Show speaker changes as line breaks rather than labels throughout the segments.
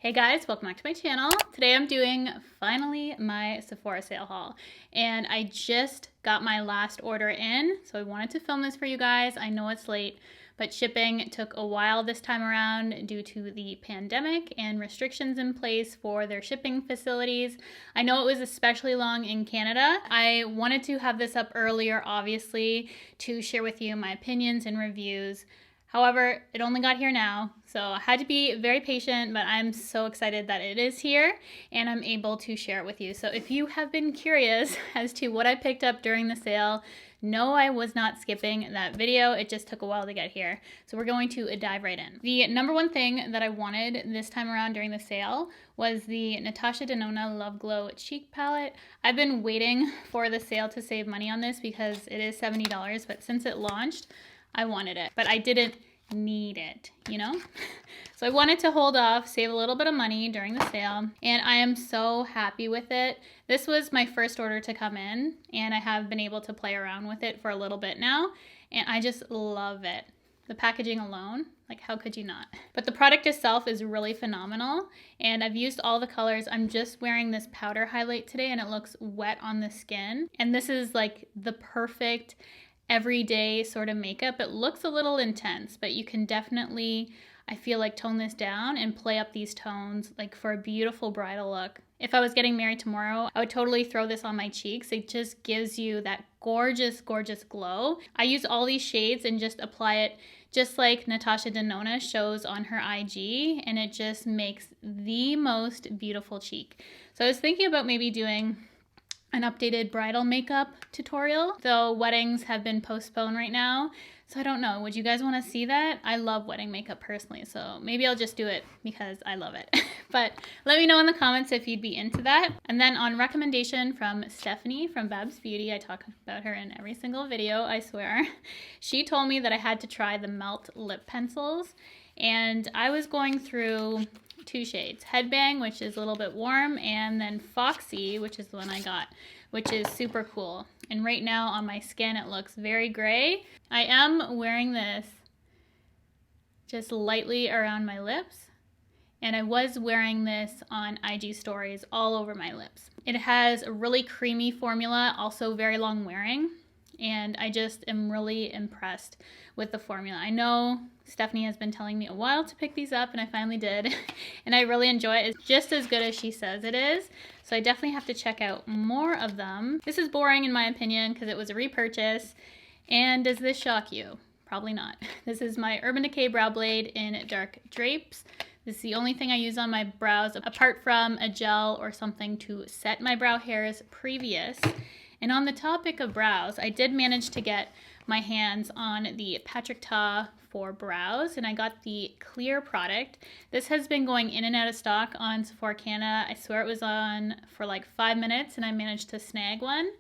Hey guys, welcome back to my channel. Today I'm doing finally my Sephora sale haul, and I just got my last order in, so I wanted to film this for you guys. I know it's late, but shipping took a while this time around due to the pandemic and restrictions in place for their shipping facilities. I know it was especially long in Canada. I wanted to have this up earlier, obviously, to share with you my opinions and reviews. However, it only got here now, so I had to be very patient, but I'm so excited that it is here and I'm able to share it with you. So if you have been curious as to what I picked up during the sale, no, I was not skipping that video. It just took a while to get here. So we're going to dive right in. The number one thing that I wanted this time around during the sale was the Natasha Nonna Love Glow Cheek palette. I've been waiting for the sale to save money on this because it is $70, but since it launched, I wanted it, but I didn't need it, you know? So I wanted to hold off, save a little bit of money during the sale, and I am so happy with it. This was my first order to come in, and I have been able to play around with it for a little bit now, and I just love it. The packaging alone, like how could you not? But the product itself is really phenomenal, and I've used all the colors. I'm just wearing this powder highlight today, and it looks wet on the skin, and this is like the perfect everyday sort of makeup. It looks a little intense, but you can definitely, I feel like, tone this down and play up these tones like for a beautiful bridal look. If I was getting married tomorrow, I would totally throw this on my cheeks. It just gives you that gorgeous, gorgeous glow. I use all these shades and just apply it just like Natasha Nonna shows on her IG, and it just makes the most beautiful cheek. So I was thinking about maybe doing an updated bridal makeup tutorial, though weddings have been postponed right now, so I don't know. Would you guys want to see that? I love wedding makeup personally, so maybe I'll just do it because I love it. But let me know in the comments if you'd be into that. And then on recommendation from Stephanie from Babs Beauty, I talk about her in every single video, I swear, she told me that I had to try the Melt lip pencils, and I was going through two shades, Headbang, which is a little bit warm, and then Foxy, which is the one I got, which is super cool. And right now on my skin it looks very gray. I am wearing this just lightly around my lips, and I was wearing this on IG stories all over my lips. It has a really creamy formula, also very long wearing, and I just am really impressed with the formula. I know Stephanie has been telling me a while to pick these up, and I finally did, and I really enjoy it. It's just as good as she says it is, so I definitely have to check out more of them. This is boring in my opinion because it was a repurchase, and does this shock you? Probably not. This is my Urban Decay Brow Blade in Dark Drapes. This is the only thing I use on my brows apart from a gel or something to set my brow hairs previous. And on the topic of brows, I did manage to get my hands on the Patrick Ta for brows, and I got the clear product. This has been going in and out of stock on Sephora Canada. I swear it was on for like 5 minutes, and I managed to snag one.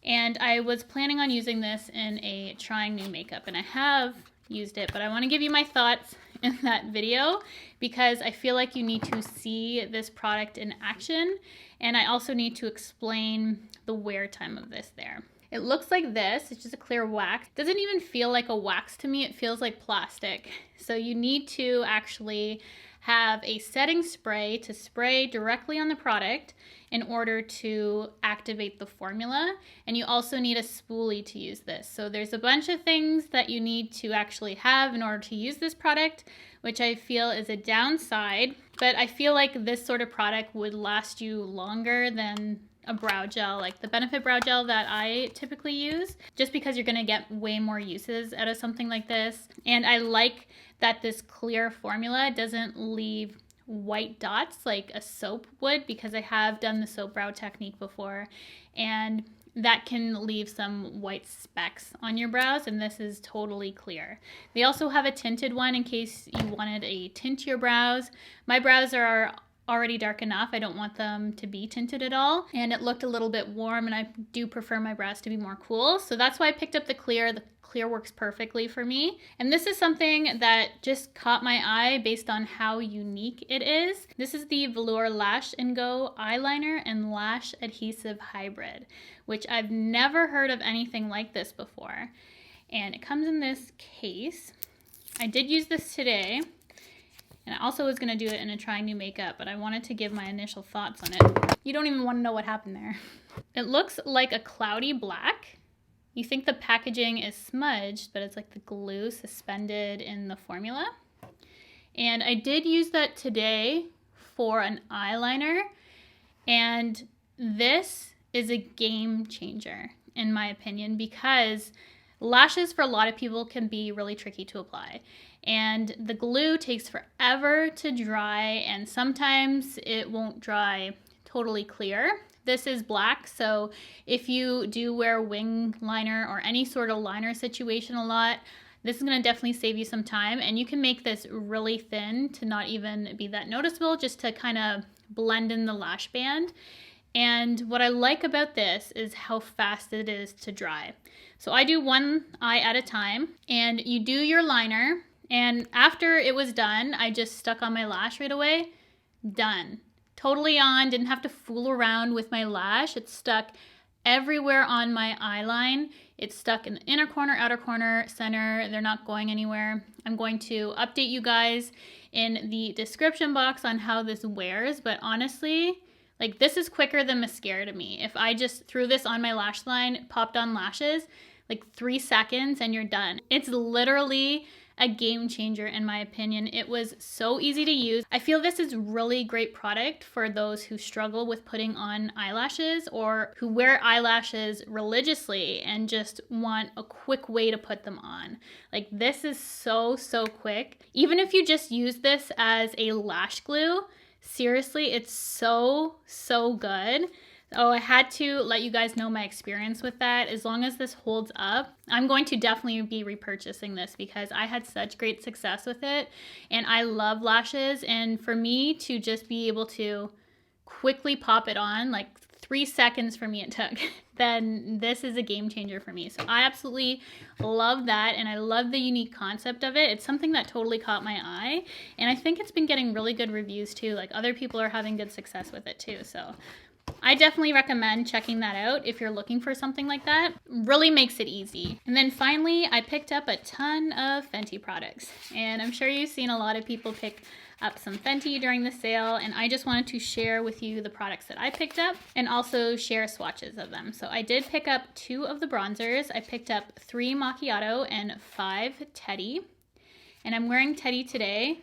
And I was planning on using this in a trying new makeup, and I have used it, but I want to give you my thoughts in that video because I feel like you need to see this product in action, and I also need to explain the wear time of this there. It looks like this. It's just a clear wax. It doesn't even feel like a wax to me. It feels like plastic. So you need to actually have a setting spray to spray directly on the product in order to activate the formula. And you also need a spoolie to use this. So there's a bunch of things that you need to actually have in order to use this product, which I feel is a downside. But I feel like this sort of product would last you longer than a brow gel, like the Benefit brow gel that I typically use, just because you're gonna get way more uses out of something like this. And I like that this clear formula doesn't leave white dots like a soap would, because I have done the soap brow technique before, and that can leave some white specks on your brows, and this is totally clear. They also have a tinted one in case you wanted a tint to your brows. My brows are already dark enough. I don't want them to be tinted at all, and it looked a little bit warm, and I do prefer my brows to be more cool, so that's why I picked up the clear. The clear works perfectly for me, and this is something that just caught my eye based on how unique it is. This is the Velour Lash and Go Eyeliner and Lash Adhesive Hybrid, which I've never heard of anything like this before, and it comes in this case. I did use this today, And I also was gonna do it in a trying new makeup, but I wanted to give my initial thoughts on it. You don't even wanna know what happened there. It looks like a cloudy black. You think the packaging is smudged, but it's like the glue suspended in the formula. And I did use that today for an eyeliner, and this is a game changer in my opinion, because lashes for a lot of people can be really tricky to apply, and the glue takes forever to dry, and sometimes it won't dry totally clear. This is black, so if you do wear wing liner or any sort of liner situation a lot, this is going to definitely save you some time, and you can make this really thin to not even be that noticeable, just to kind of blend in the lash band. And what I like about this is how fast it is to dry. So I do one eye at a time, and you do your liner, and after it was done, I just stuck on my lash right away. Done. Totally on, didn't have to fool around with my lash. It's stuck everywhere on my eyeline. It's stuck in the inner corner, outer corner, center. They're not going anywhere. I'm going to update you guys in the description box on how this wears, but honestly, like, this is quicker than mascara to me. If I just threw this on my lash line, popped on lashes, like 3 seconds and you're done. It's literally a game changer in my opinion. It was so easy to use. I feel this is really great product for those who struggle with putting on eyelashes or who wear eyelashes religiously and just want a quick way to put them on. Like, this is so quick. Even if you just use this as a lash glue, seriously, it's so good. Oh, I had to let you guys know my experience with that. As long as this holds up, I'm going to definitely be repurchasing this because I had such great success with it, and I love lashes, and for me to just be able to quickly pop it on, like 3 seconds for me it took, then this is a game changer for me. So I absolutely love that, and I love the unique concept of it. It's something that totally caught my eye, and I think it's been getting really good reviews too. Like, other people are having good success with it too, so I definitely recommend checking that out if you're looking for something like that. Really makes it easy. And then finally, I picked up a ton of Fenty products, and I'm sure you've seen a lot of people pick up some Fenty during the sale, and I just wanted to share with you the products that I picked up and also share swatches of them. So I did pick up 2 of the bronzers. I picked up 3 Macchiato and 5 Teddy. And I'm wearing Teddy today,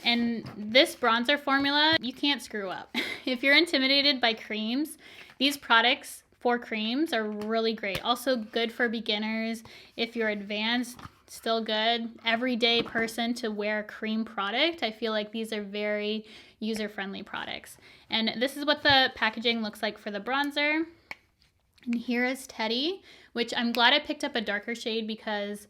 and this bronzer formula, you can't screw up. If you're intimidated by creams, these products for creams are really great. Also good for beginners. If you're advanced, still good. Everyday person to wear cream product, I feel like these are very user-friendly products. And this is what the packaging looks like for the bronzer. And here is Teddy, which I'm glad I picked up a darker shade because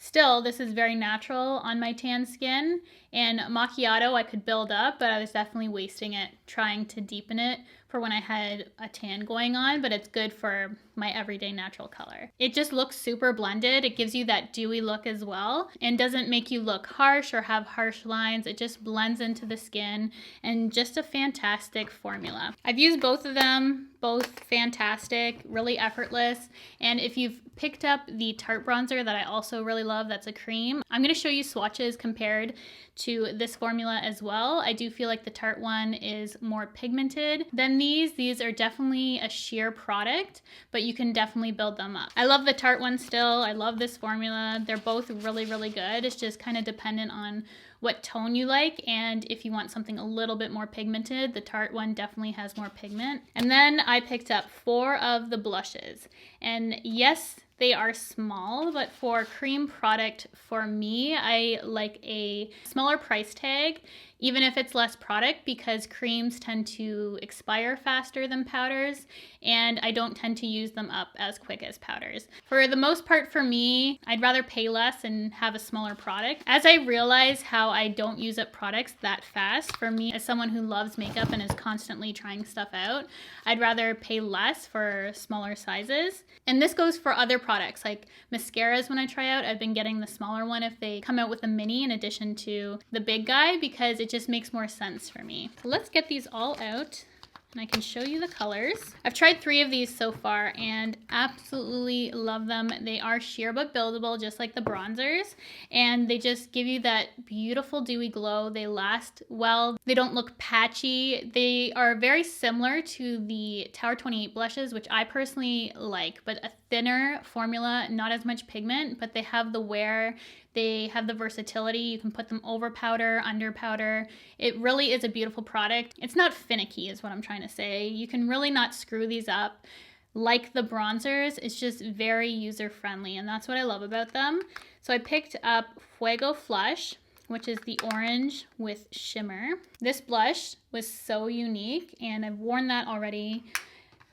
still, this is very natural on my tan skin, and Macchiato I could build up, but I was definitely wasting it trying to deepen it for when I had a tan going on, but it's good for my everyday natural color. It just looks super blended. It gives you that dewy look as well and doesn't make you look harsh or have harsh lines. It just blends into the skin, and just a fantastic formula. I've used both of them, both fantastic, really effortless. And if you've picked up the Tarte Bronzer that I also really love, that's a cream, I'm going to show you swatches compared to this formula as well. I do feel like the Tarte one is more pigmented than these. These are definitely a sheer product, but you can definitely build them up. I love the Tarte one still. I love this formula. They're both really good. It's just kind of dependent on what tone you like, and if you want something a little bit more pigmented, the Tarte one definitely has more pigment. And then I picked up 4 of the blushes, and yes, they are small, but for cream product, for me, I like a smaller price tag, even if it's less product, because creams tend to expire faster than powders, and I don't tend to use them up as quick as powders. For the most part for me, I'd rather pay less and have a smaller product. As I realize how I don't use up products that fast, for me as someone who loves makeup and is constantly trying stuff out, I'd rather pay less for smaller sizes. And this goes for other products like mascaras. When I try out, I've been getting the smaller one if they come out with a mini in addition to the big guy, because it just makes more sense for me. So let's get these all out. and I can show you the colors. I've tried 3 of these so far and absolutely love them. They are sheer but buildable, just like the bronzers, and they just give you that beautiful dewy glow. They last well. They don't look patchy. They are very similar to the Tower 28 blushes, which I personally like, but a thinner formula, not as much pigment, but they have the wear. They have the versatility. You can put them over powder, under powder. It really is a beautiful product. It's not finicky is what I'm trying to say. You can really not screw these up like the bronzers. It's just very user-friendly, and that's what I love about them. So I picked up Fuego Flush, which is the orange with shimmer. This blush was so unique, and I've worn that already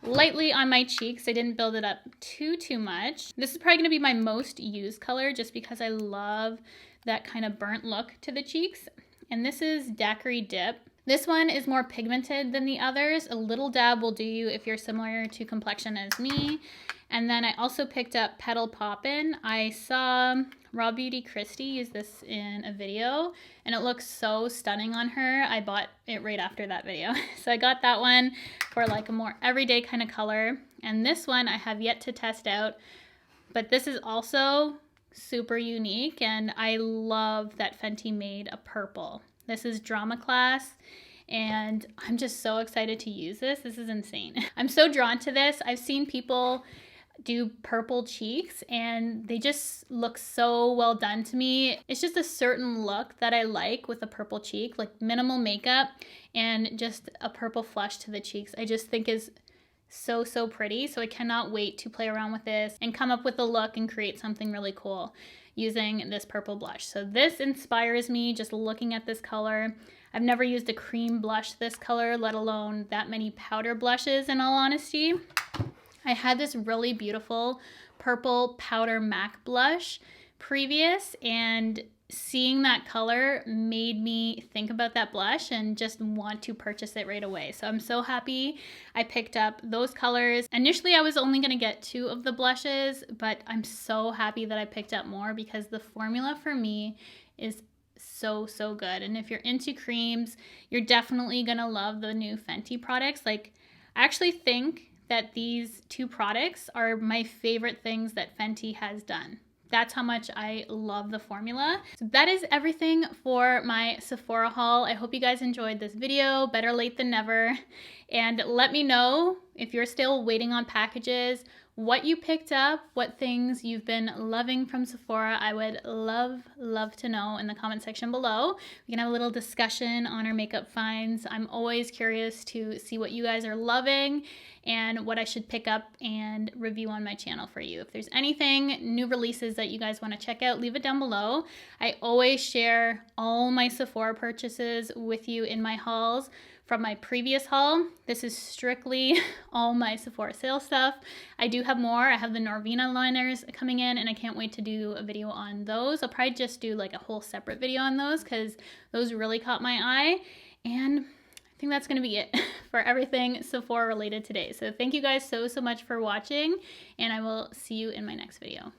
lightly on my cheeks. I didn't build it up too much. This is probably going to be my most used color just because I love that kind of burnt look to the cheeks. And this is Daiquiri Dip. This one is more pigmented than the others. A little dab will do you if you're similar to complexion as me. And then I also picked up Petal Poppin. I saw Raw Beauty Christy use this in a video and it looks so stunning on her. I bought it right after that video. So I got that one for like a more everyday kind of color. And this one I have yet to test out, but this is also super unique and I love that Fenty made a purple. This is Drama Class and I'm just so excited to use this. This is insane. I'm so drawn to this. I've seen people do purple cheeks and they just look so well done to me. It's just a certain look that I like with a purple cheek, like minimal makeup and just a purple flush to the cheeks. I just think is so pretty. So I cannot wait to play around with this and come up with a look and create something really cool using this purple blush. So this inspires me just looking at this color. I've never used a cream blush this color, let alone that many powder blushes in all honesty. I had this really beautiful purple powder MAC blush previous, and seeing that color made me think about that blush and just want to purchase it right away. So I'm so happy I picked up those colors. Initially, I was only gonna get 2 of the blushes, but I'm so happy that I picked up more because the formula for me is so good. And if you're into creams, you're definitely gonna love the new Fenty products. Like, I actually think that these 2 products are my favorite things that Fenty has done. That's how much I love the formula. So that is everything for my Sephora haul. I hope you guys enjoyed this video. Better late than never. And let me know if you're still waiting on packages, what you picked up, what things you've been loving from Sephora. I would love to know in the comment section below. We can have a little discussion on our makeup finds. I'm always curious to see what you guys are loving and what I should pick up and review on my channel for you. If there's anything, new releases that you guys want to check out, leave it down below. I always share all my Sephora purchases with you in my hauls. From my previous haul, this is strictly all my Sephora sale stuff. I do have more. I have the Norvina liners coming in and I can't wait to do a video on those. I'll probably just do like a whole separate video on those because those really caught my eye. And I think that's going to be it for everything Sephora related today. So thank you guys so much for watching and I will see you in my next video.